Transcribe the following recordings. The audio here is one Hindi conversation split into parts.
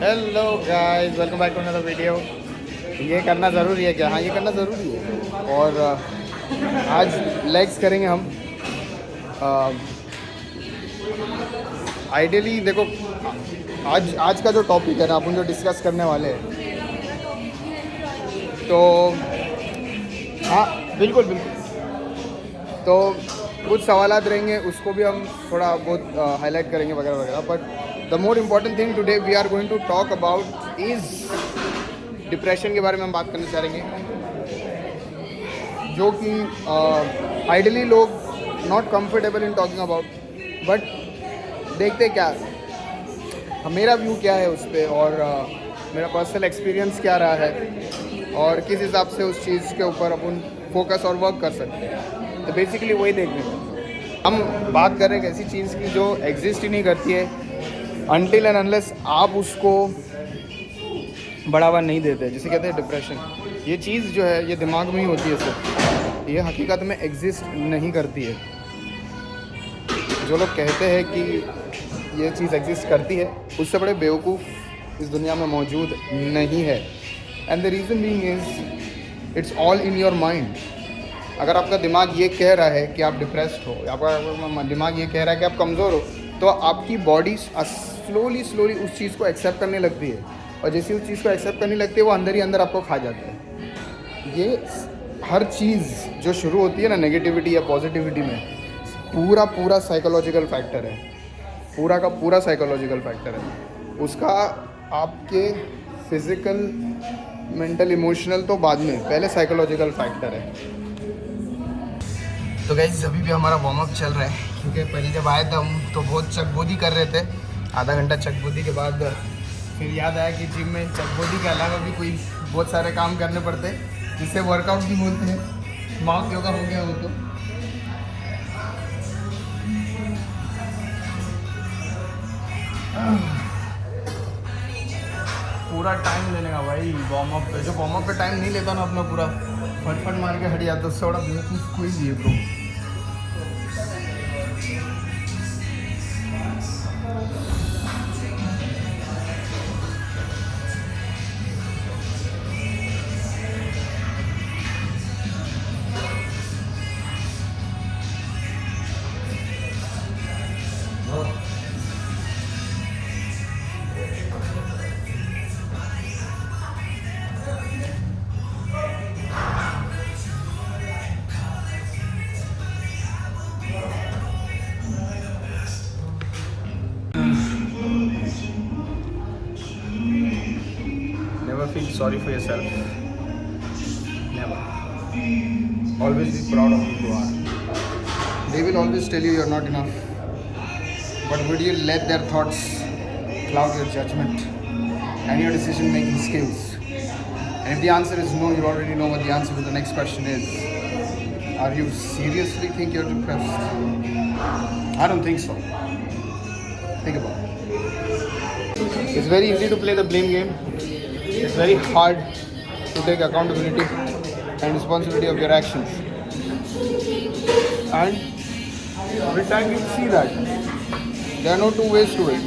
Hello guys, welcome back to another video. ये करना ज़रूरी है क्या? हाँ, ये करना ज़रूरी है। और आज लेग्स करेंगे हम। आइडियली देखो, आज का जो टॉपिक है ना, अपन जो डिस्कस करने वाले हैं, तो हाँ बिल्कुल बिल्कुल। तो कुछ सवालात रहेंगे, उसको भी हम थोड़ा बहुत हाईलाइट करेंगे वगैरह वगैरह। But the more important thing today we are going to talk about is depression के बारे में हम बात करना चाहेंगे, जो कि आइडली लोग not comfortable in talking about. But देखते क्या मेरा व्यू क्या है उस पर, और मेरा पर्सनल एक्सपीरियंस क्या रहा है, और किस हिसाब से उस चीज़ के ऊपर अपन फोकस और वर्क कर सकते हैं। तो बेसिकली वही देखने को हम बात कर रहे हैं, ऐसी चीज़ की जो एग्जिस्ट ही नहीं करती है अनटिल एंड अनलेस आप उसको बढ़ावा नहीं देते। जिसे कहते हैं डिप्रेशन। ये चीज़ जो है ये दिमाग में ही होती है सिर्फ, ये हकीकत में एग्जिस्ट नहीं करती है। जो लोग कहते हैं कि ये चीज़ एग्जिस्ट करती है, उससे बड़े बेवकूफ़ इस दुनिया में मौजूद नहीं है। And the reason being is it's all in your mind. अगर आपका दिमाग ये कह रहा है कि आप डिप्रेस्ड हो, या आपका दिमाग ये कह रहा है कि आप कमज़ोर हो, तो आपकी बॉडी स्लोली उस चीज़ को एक्सेप्ट करने लगती है। और जैसे उस चीज़ को एक्सेप्ट करने लगती है, वो अंदर ही अंदर आपको खा जाता है। ये हर चीज़ जो शुरू होती है ना नेगेटिविटी या पॉजिटिविटी में, पूरा साइकोलॉजिकल फैक्टर है। पूरा का पूरा साइकोलॉजिकल फैक्टर है। उसका आपके फिज़िकल, मेंटल, इमोशनल तो बाद में, पहले साइकोलॉजिकल फैक्टर है। तो गाइस अभी भी हमारा वार्म अप चल रहा है, क्योंकि पहले जब आए थे हम तो बहुत चकबोदी कर रहे थे। आधा घंटा चकबोदी के बाद फिर याद आया कि जिम में चकबोदी के अलावा भी कोई बहुत सारे काम करने पड़ते हैं, जिससे वर्कआउट भी बोलते हैं। माउथ योगा हो गया वो तो। पूरा टाइम लेने का भाई वार्म अप पे। जो वार्म अप पे टाइम नहीं लेता ना अपना, पूरा फटफट मार के हट जाता, उससे बड़ा बेवकूफ़ कोई भी है bro. Never feel sorry for yourself. Never. Always be proud of who you are. They will always tell you you're not enough. But would you let their thoughts cloud your judgment and your decision making skills? And if the answer is no, you already know what the answer to the next question is. Are you seriously think you're depressed? I don't think so. Think about it. It's very easy to play the blame game. It's very hard to take accountability and responsibility of your actions. And every time you see that, there are no two ways to it.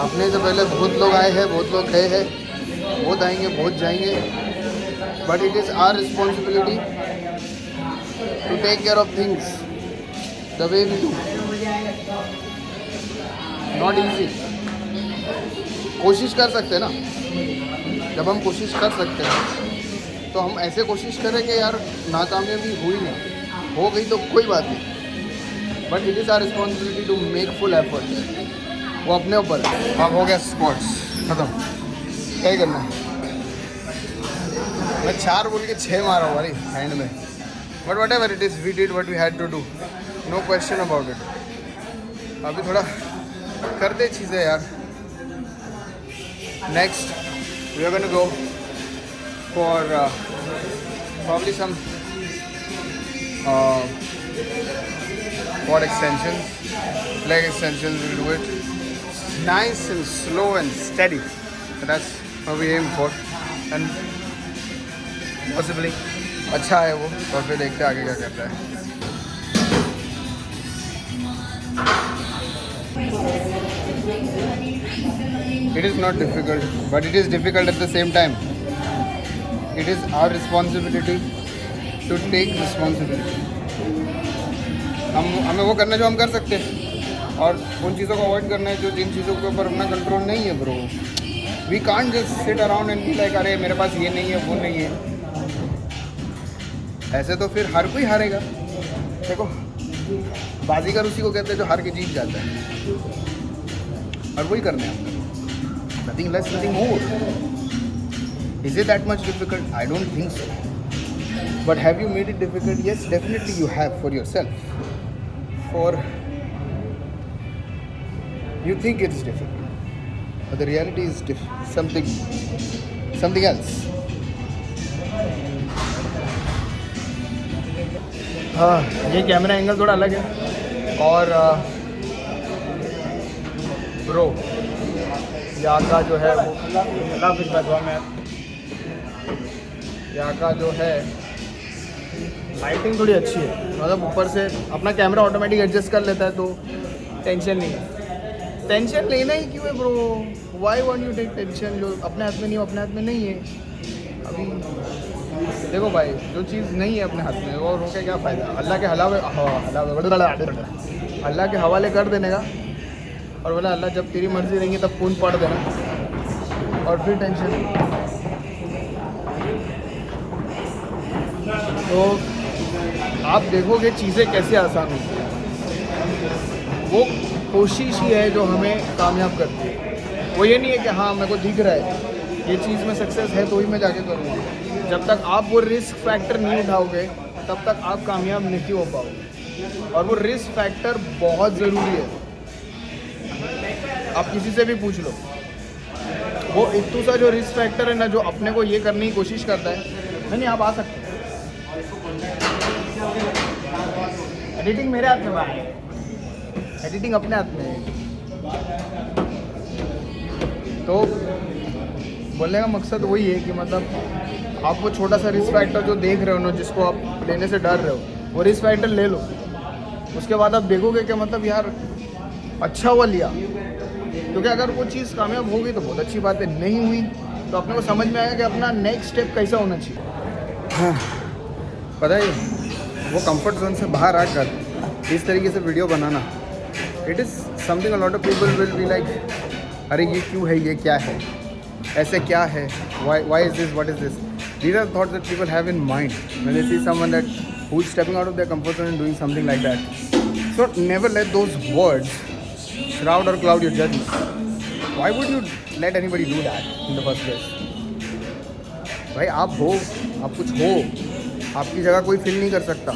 अपने से पहले बहुत लोग आए हैं, बहुत लोग गए हैं, बहुत आएंगे, बहुत जाएंगे। But it is our responsibility to take care of things the way we do. Not easy. कोशिश कर सकते हैं ना, जब हम कोशिश कर सकते हैं तो हम ऐसे कोशिश करें कि यार नाकामयाबी हुई ना, हो गई तो कोई बात नहीं। But it is our responsibility to make full effort. वो अपने ऊपर है। अब हो गया स्पोर्ट्स खत्म, क्या ही करना है। मैं 4 बोल के 6 मारा हूँ भाई हैंड में। But whatever it is, we did what we had to do, no question about it. अभी थोड़ा करते चीज़ें यार। Next we are gonna go for probably some quad extensions, leg extensions. We'll do it nice and slow and steady. So that's what we aim for, and possibly अच्छा है वो। और फिर देखते हैं आगे क्या करता है। It is not difficult, but it is difficult at the same time. It is our responsibility to take responsibility. हमें वो करना है जो हम कर सकते हैं और उन चीज़ों को अवॉइड करना है जो जिन चीज़ों के ऊपर अपना कंट्रोल नहीं है bro. We can't just sit around and be like अरे मेरे पास ये नहीं है वो नहीं है. ऐसे तो फिर हर कोई हारेगा. देखो बाजीगर उसी को कहते हैं जो हार के जीत जाता है और वही करना है. Nothing less, nothing more. Is it that much difficult? I don't think so. But have you made it difficult? Yes, definitely you have for yourself. For you think it's difficult, but the reality is something else. हाँ, ये कैमरा एंगल थोड़ा अलग है और ब्रो यहाँ का जो है वो यहाँ का जो है लाइटिंग थोड़ी अच्छी है. मतलब ऊपर से अपना कैमरा ऑटोमेटिक एडजस्ट कर लेता है तो टेंशन नहीं है. टेंशन लेना ही क्यों है bro? Why want you take tension? जो अपने हाथ में नहीं हो अपने हाथ में नहीं है. अभी देखो भाई जो चीज़ नहीं है अपने हाथ में वो रोके क्या फ़ायदा? अल्लाह के अल्लाह के हवाले कर देने का और बोला अल्लाह जब तेरी मर्ज़ी रहेंगी तब खून पड़ देना और फिर टेंशन नहीं. तो आप देखोगे चीज़ें कैसे आसान होती हैं. वो कोशिश ही है जो हमें कामयाब करती है. वो ये नहीं है कि हाँ मेरे को दिख रहा है ये चीज़ में सक्सेस है तो ही मैं जाके करूँगा. जब तक आप वो रिस्क फैक्टर नहीं उठाओगे तब तक आप कामयाब नहीं हो पाओगे. और वो रिस्क फैक्टर बहुत ज़रूरी है. आप किसी से भी पूछ लो वो इतू सा जो रिस्क फैक्टर है ना जो अपने को ये करने की कोशिश करता है नहीं आप आ सकते. एडिटिंग मेरे हाथ में है. एडिटिंग अपने हाथ में है. तो बोलने का मकसद वही है कि मतलब आप वो छोटा सा रिस्क फैक्टर जो देख रहे हो ना जिसको आप लेने से डर रहे हो वो रिस्क फैक्टर ले लो. उसके बाद आप देखोगे कि मतलब यार अच्छा हुआ लिया. क्योंकि अगर वो चीज़ कामयाब हो गई तो बहुत अच्छी बात है. नहीं हुई तो अपने को समझ में आएगा कि अपना नेक्स्ट स्टेप कैसा होना चाहिए. हाँ पता है वो कंफर्ट जोन से बाहर आकर इस तरीके से video banana it is something. A lot of people will be like अरे ये क्यों है ये क्या है ऐसे क्या है why is this what is this. These are thoughts that people have in mind when they see someone that who is stepping out of their comfort zone and doing something like that. So never let those words shroud or cloud your judgment. Why would you let anybody do that in the first place? भाई आप हो आप कुछ हो आपकी जगह कोई फिल नहीं कर सकता.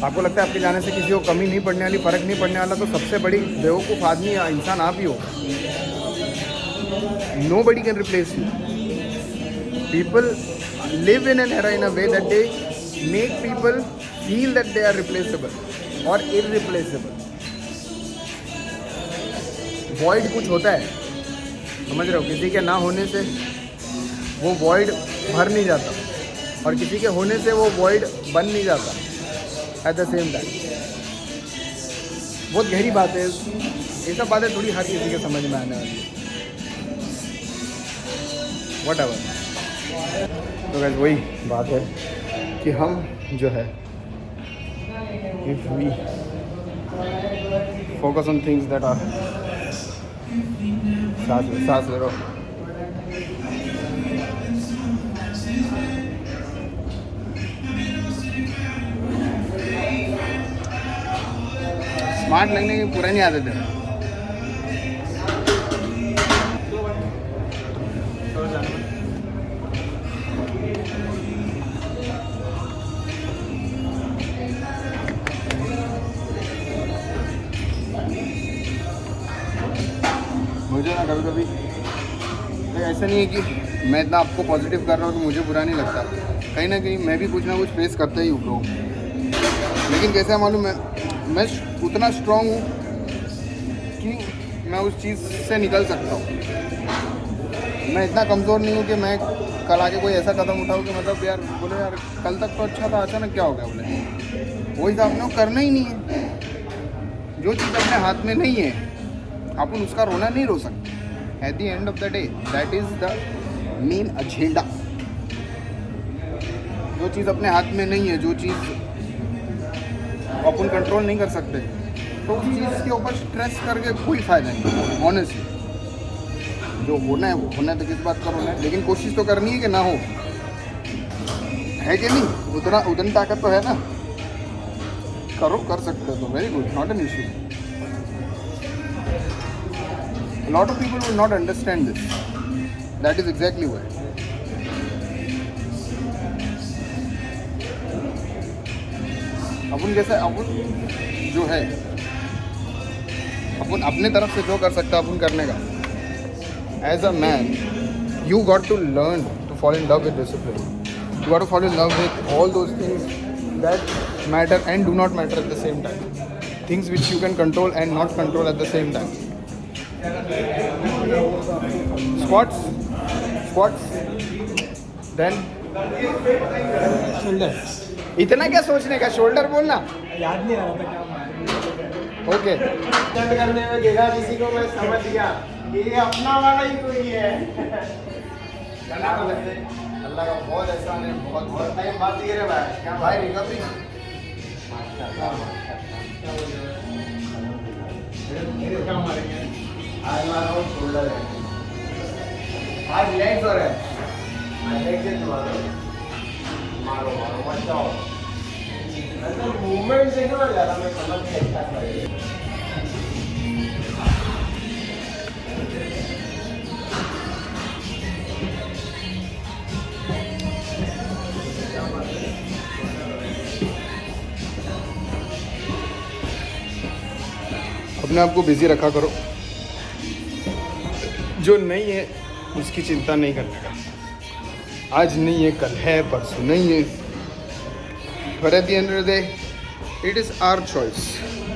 आपको लगता है आपके जाने से किसी को कमी नहीं पड़ने वाली फ़र्क नहीं पड़ने वाला तो सबसे बड़ी बेवकूफ़ आदमी इंसान आप ही हो. Nobody can replace you. People live in an era in a way that they make people feel that they are replaceable or irreplaceable. Void कुछ होता है समझ रहे हो. किसी के ना होने से वो void भर नहीं जाता और किसी के होने से वो void बन नहीं जाता. At the same time बहुत गहरी बात है. ये सब बातें थोड़ी हर किसी के समझ में आने वाली है. Whatever. तो गाइस वही बात है कि हम जो है if we focus on things that are सांस ले रहो. स्मार्ट लगने की पुरानी आदत है. मुझे ना कभी कभी ऐसा नहीं है कि मैं इतना आपको पॉजिटिव कर रहा हूँ कि मुझे बुरा नहीं लगता. कहीं ना कहीं मैं भी कुछ ना कुछ फेस करता ही हूँ. लेकिन कैसा मालूम है मैं उतना स्ट्रॉन्ग हूँ कि मैं उस चीज़ से निकल सकता हूँ. मैं इतना कमज़ोर नहीं हूँ कि मैं कल आके कोई ऐसा कदम उठाऊँ कि मतलब यार बोले यार कल तक तो अच्छा था अचानक क्या हो गया. बोले वही तो आपने करना ही नहीं है. जो चीज़ अपने हाथ में नहीं है अपन उसका रोना नहीं रो सकते. Eight the end of the day that is the main agenda. जो चीज़ अपने हाथ में नहीं है, जो चीज़ अपन कंट्रोल नहीं कर सकते, तो उस चीज़ के ऊपर स्ट्रेस करके कोई फ़ायदा नहीं. ऑनेस्टली जो होना है वो होना है, तो किस बात का होना है, लेकिन कोशिश तो करनी है कि ना हो, है कि नहीं. उतनी ताकत तो है ना. करो, कर सकते हो तो very good, not an issue. Lot of people will not understand this. That is exactly why. अपन जैसे अपन जो है, अपन अपने तरफ से जो कर सकता है अपन करने का. As a man you got to learn to fall in love with discipline. You got to fall in love with all those things that matter and do not matter at the same time. Things which you can control and not control at the same time. Squats. Then shoulder. इतना क्या सोचने का, शोल्डर बोलना. याद नहीं आ रहा था क्या. ओके. स्टंट करने में देखा किसी को, मैं समझ गया ये अपना वाला ही कोई है. अल्लाह का बहुत एहसान है. बहुत टाइम बाद दिख रहे भाई. क्या भाई रिकवरी. क्या मारेंगे आज? मारो शोल्डर है, आज लेग्स और है. लेग से मारो मारो मारो मत जाओ. अंदर मूवमेंट देखो ना ज़्यादा, मैं समझ नहीं अच्छा करेगा. अपने आप को बिजी रखा करो. जो नहीं है उसकी चिंता नहीं करने का. आज नहीं है, कल है, परसों नहीं है. पर at the end of the day it is our choice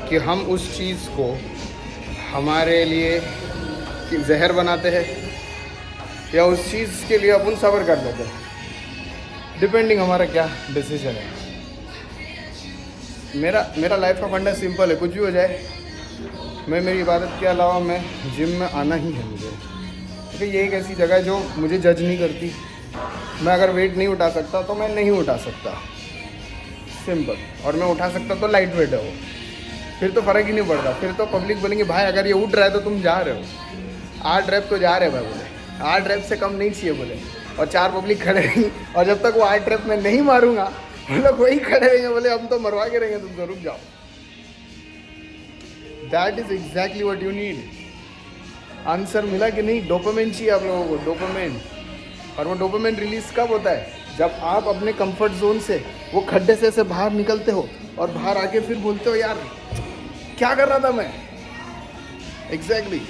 कि हम उस चीज़ को हमारे लिए कि जहर बनाते हैं या उस चीज़ के लिए अपन सब्र कर लेते हैं. डिपेंडिंग हमारा क्या डिसीजन है. मेरा लाइफ का फंडा सिंपल है. कुछ भी हो जाए, मैं मेरी इबादत के अलावा मैं जिम में आना ही है मुझे. क्योंकि ये एक ऐसी जगह है जो मुझे जज नहीं करती. मैं अगर वेट नहीं उठा सकता तो मैं नहीं उठा सकता, सिंपल. और मैं उठा सकता तो लाइट वेट है वो, फिर तो फ़र्क ही नहीं पड़ता. फिर तो पब्लिक बोलेंगे भाई अगर ये उठ रहा है तो तुम जा रहे हो. 8 रैप तो जा रहे भाई बोले, 8 रैप से कम नहीं चाहिए बोले. और 4 पब्लिक खड़े रहेंगे, और जब तक वो 8 रैप में नहीं मारूंगा वो लोग वही खड़े रहेंगे, बोले हम तो मरवा के रहेंगे, तुम तो रुक जाओ. That is exactly what you need. Answer मिला कि नहीं? डोपामिन चाहिए आप लोगों को, डोपामिन. और वो डोपामिन रिलीज कब होता है? जब आप अपने कंफर्ट जोन से, वो खड्डे से बाहर निकलते हो और बाहर आके फिर बोलते हो यार क्या कर रहा था मैं. एग्जैक्टली